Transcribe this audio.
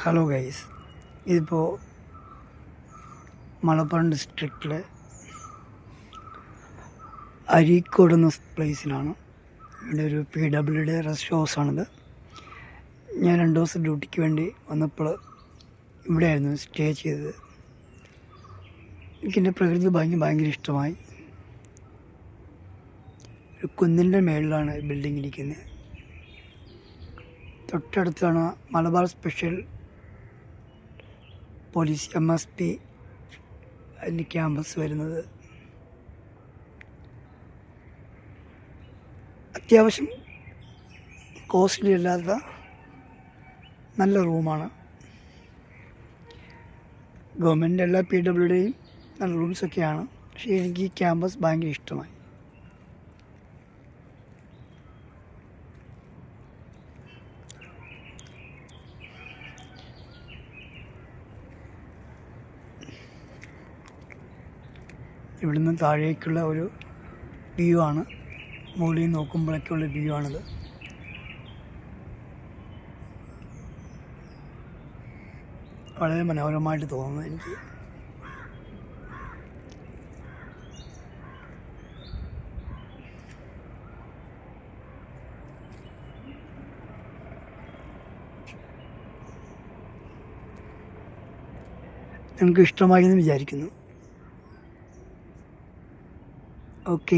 Hello guys, ഇതിപ്പോൾ മലപ്പുറം ഡിസ്ട്രിക്റ്റിലെ അരീക്കോട് എന്ന പ്ലേസിലാണ്. ഇവിടെ ഒരു PWD റെസ്റ്റ് ഹൗസാണിത്. ഞാൻ 2 ദിവസം ഡ്യൂട്ടിക്ക് വേണ്ടി വന്നപ്പോൾ ഇവിടെയായിരുന്നു സ്റ്റേ ചെയ്തത്. എനിക്കെൻ്റെ പ്രകൃതി ഭയങ്കര ഇഷ്ടമായി. ഒരു കുന്നിൻ്റെ മേളിലാണ് ബിൽഡിംഗ് ഇരിക്കുന്നത്. തൊട്ടടുത്താണ് മലബാർ സ്പെഷ്യൽ പോലീസ് MSP അതിൻ്റെ ക്യാമ്പസ് വരുന്നത്. അത്യാവശ്യം കോസ്റ്റ്ലി അല്ലാത്ത നല്ല റൂമാണ്. ഗവൺമെൻറ് എല്ലാ PWDയും നല്ല റൂംസൊക്കെയാണ്. പക്ഷേ എനിക്ക് ഈ ക്യാമ്പസ് ഭയങ്കര ഇഷ്ടമായി. ഇവിടുന്ന് താഴേക്കുള്ള ഒരു വ്യൂ ആണ്. മുകളിൽ നോക്കുമ്പോഴൊക്കെയുള്ള വ്യൂ ആണിത്. വളരെ മനോഹരമായിട്ട് തോന്നുന്നു എനിക്ക്. നിങ്ങൾക്ക് ഇഷ്ടമായി എന്ന് വിചാരിക്കുന്നു. ഓക്കെ.